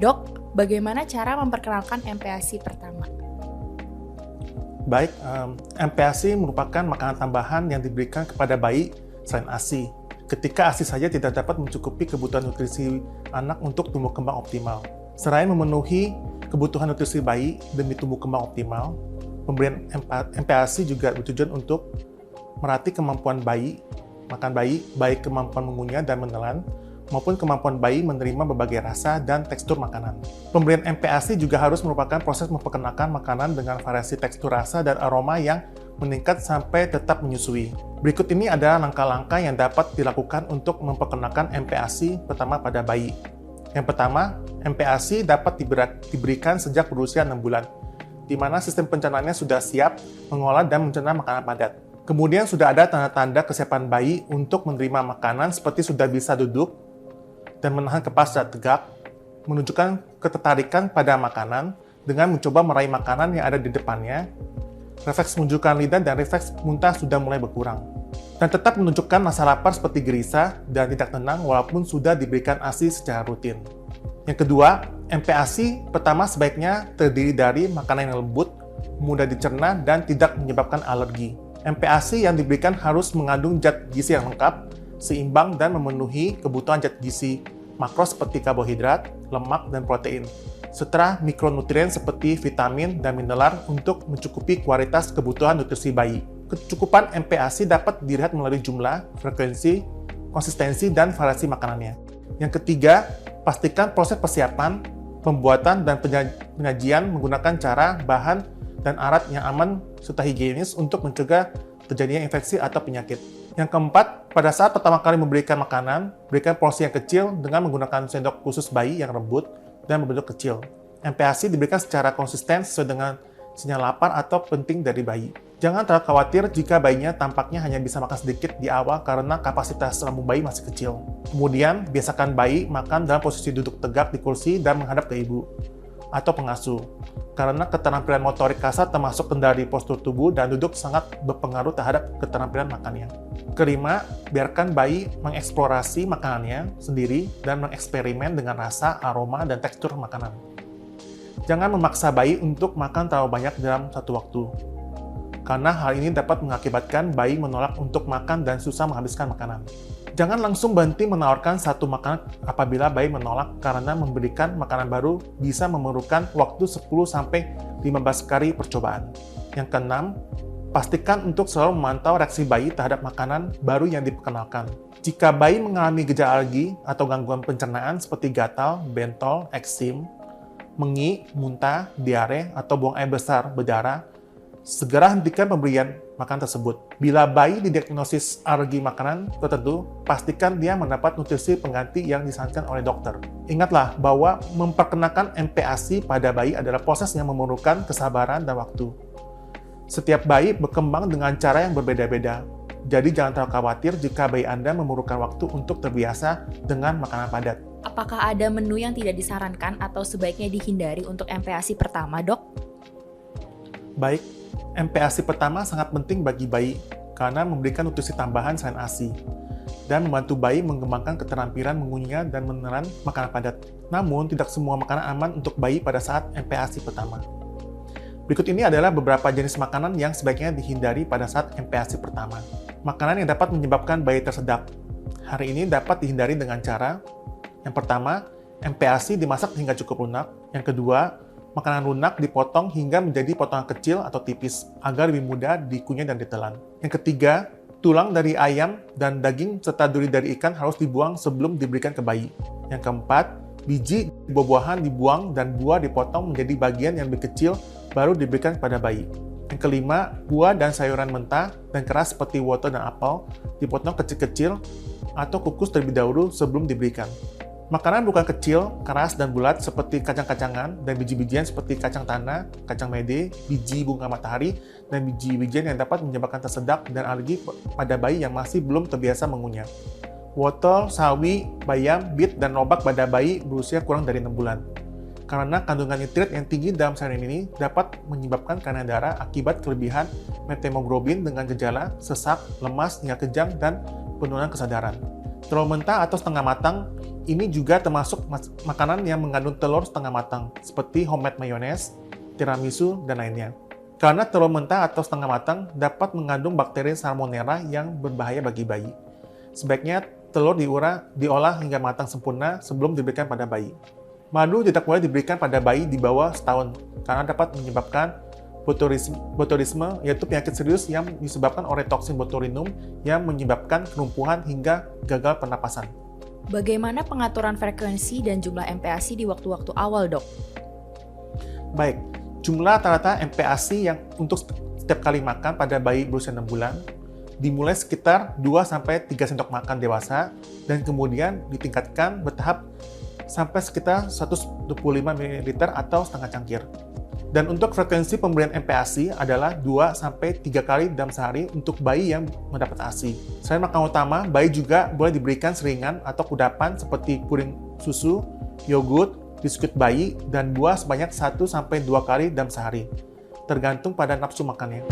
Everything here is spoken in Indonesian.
Dok, bagaimana cara memperkenalkan MPASI pertama? Baik, MPASI merupakan makanan tambahan yang diberikan kepada bayi selain ASI. Ketika ASI saja tidak dapat mencukupi kebutuhan nutrisi anak untuk tumbuh kembang optimal. Selain memenuhi kebutuhan nutrisi bayi demi tumbuh kembang optimal, pemberian MPASI juga bertujuan untuk melatih kemampuan bayi, makan bayi, baik kemampuan mengunyah dan menelan, maupun kemampuan bayi menerima berbagai rasa dan tekstur makanan. Pemberian MPASI juga harus merupakan proses memperkenalkan makanan dengan variasi tekstur rasa dan aroma yang meningkat sampai tetap menyusui. Berikut ini adalah langkah-langkah yang dapat dilakukan untuk memperkenalkan MPASI pertama pada bayi. Yang pertama, MPASI dapat diberikan sejak berusia 6 bulan, di mana sistem pencernaannya sudah siap mengolah dan mencerna makanan padat. Kemudian sudah ada tanda-tanda kesiapan bayi untuk menerima makanan seperti sudah bisa duduk dan menahan kepala secara tegak, menunjukkan ketertarikan pada makanan dengan mencoba meraih makanan yang ada di depannya, refleks menunjukkan lidah dan refleks muntah sudah mulai berkurang, dan tetap menunjukkan rasa lapar seperti gelisah dan tidak tenang walaupun sudah diberikan ASI secara rutin. Yang kedua, MPASI pertama sebaiknya terdiri dari makanan yang lembut, mudah dicerna, dan tidak menyebabkan alergi. MPASI yang diberikan harus mengandung zat gizi yang lengkap, seimbang, dan memenuhi kebutuhan zat gizi makro seperti karbohidrat, lemak, dan protein, serta mikronutrien seperti vitamin dan mineral untuk mencukupi kualitas kebutuhan nutrisi bayi. Kecukupan MPASI dapat dilihat melalui jumlah, frekuensi, konsistensi, dan variasi makanannya. Yang ketiga, pastikan proses persiapan, pembuatan, dan penyajian menggunakan cara, bahan, dan alat yang aman serta higienis untuk mencegah terjadinya infeksi atau penyakit. Yang keempat, pada saat pertama kali memberikan makanan, berikan porsi yang kecil dengan menggunakan sendok khusus bayi yang lembut dan berbentuk kecil. MPASI diberikan secara konsisten sesuai dengan sinyal lapar atau penting dari bayi. Jangan terlalu khawatir jika bayinya tampaknya hanya bisa makan sedikit di awal karena kapasitas lambung bayi masih kecil. Kemudian, biasakan bayi makan dalam posisi duduk tegak di kursi dan menghadap ke ibu atau pengasuh, karena keterampilan motorik kasar termasuk kendali postur tubuh dan duduk sangat berpengaruh terhadap keterampilan makannya. Kelima, biarkan bayi mengeksplorasi makanannya sendiri dan mengeksperimen dengan rasa, aroma, dan tekstur makanan. Jangan memaksa bayi untuk makan terlalu banyak dalam satu waktu, karena hal ini dapat mengakibatkan bayi menolak untuk makan dan susah menghabiskan makanan. Jangan langsung berhenti menawarkan satu makanan apabila bayi menolak karena memberikan makanan baru bisa memerlukan waktu 10-15 kali percobaan. Yang keenam, pastikan untuk selalu memantau reaksi bayi terhadap makanan baru yang diperkenalkan. Jika bayi mengalami gejala alergi atau gangguan pencernaan seperti gatal, bentol, eksim, mengi, muntah, diare, atau buang air besar berdarah, segera hentikan pemberian makanan tersebut. Bila bayi didiagnosis alergi makanan tertentu, pastikan dia mendapat nutrisi pengganti yang disarankan oleh dokter. Ingatlah bahwa memperkenalkan MPASI pada bayi adalah proses yang memerlukan kesabaran dan waktu. Setiap bayi berkembang dengan cara yang berbeda-beda, jadi jangan terlalu khawatir jika bayi Anda memerlukan waktu untuk terbiasa dengan makanan padat. Apakah ada menu yang tidak disarankan atau sebaiknya dihindari untuk MPASI pertama, Dok? Baik, MPASI pertama sangat penting bagi bayi karena memberikan nutrisi tambahan selain ASI dan membantu bayi mengembangkan keterampilan mengunyah dan menelan makanan padat. Namun, tidak semua makanan aman untuk bayi pada saat MPASI pertama. Berikut ini adalah beberapa jenis makanan yang sebaiknya dihindari pada saat MPASI pertama. Makanan yang dapat menyebabkan bayi tersedak. Hari ini dapat dihindari dengan cara: yang pertama, MPASI dimasak hingga cukup lunak. Yang kedua, makanan lunak dipotong hingga menjadi potongan kecil atau tipis, agar lebih mudah dikunyah dan ditelan. Yang ketiga, tulang dari ayam dan daging serta duri dari ikan harus dibuang sebelum diberikan ke bayi. Yang keempat, biji buah-buahan dibuang dan buah dipotong menjadi bagian yang lebih kecil baru diberikan kepada bayi. Yang kelima, buah dan sayuran mentah dan keras seperti wortel dan apel dipotong kecil-kecil atau kukus terlebih dahulu sebelum diberikan. Makanan bukan kecil, keras, dan bulat seperti kacang-kacangan dan biji-bijian seperti kacang tanah, kacang mede, biji bunga matahari, dan biji-bijian yang dapat menyebabkan tersedak dan alergi pada bayi yang masih belum terbiasa mengunyah. Wortel, sawi, bayam, bit, dan lobak pada bayi berusia kurang dari 6 bulan. Karena kandungan nitrit yang tinggi dalam sayuran ini dapat menyebabkan kelainan darah akibat kelebihan methemoglobin dengan gejala sesak, lemas, hingga kejang, dan penurunan kesadaran. Terlalu mentah atau setengah matang Ini juga termasuk makanan yang mengandung telur setengah matang, seperti homemade mayonnaise, tiramisu, dan lainnya. Karena telur mentah atau setengah matang dapat mengandung bakteri Salmonella yang berbahaya bagi bayi. Sebaiknya telur diolah hingga matang sempurna sebelum diberikan pada bayi. Madu tidak boleh diberikan pada bayi di bawah setahun, karena dapat menyebabkan botulisme, yaitu penyakit serius yang disebabkan oleh toksin botulinum yang menyebabkan kelumpuhan hingga gagal pernapasan. Bagaimana pengaturan frekuensi dan jumlah MPASI di waktu-waktu awal, Dok? Baik, jumlah rata-rata MPASI yang untuk setiap kali makan pada bayi berusia 6 bulan dimulai sekitar 2-3 sendok makan dewasa dan kemudian ditingkatkan bertahap sampai sekitar 125 ml atau setengah cangkir. Dan untuk frekuensi pemberian MPASI adalah 2-3 kali dalam sehari untuk bayi yang mendapat ASI. Selain makanan utama, bayi juga boleh diberikan seringan atau kudapan seperti pudding susu, yogurt, biskuit bayi, dan buah sebanyak 1-2 kali dalam sehari, tergantung pada nafsu makannya.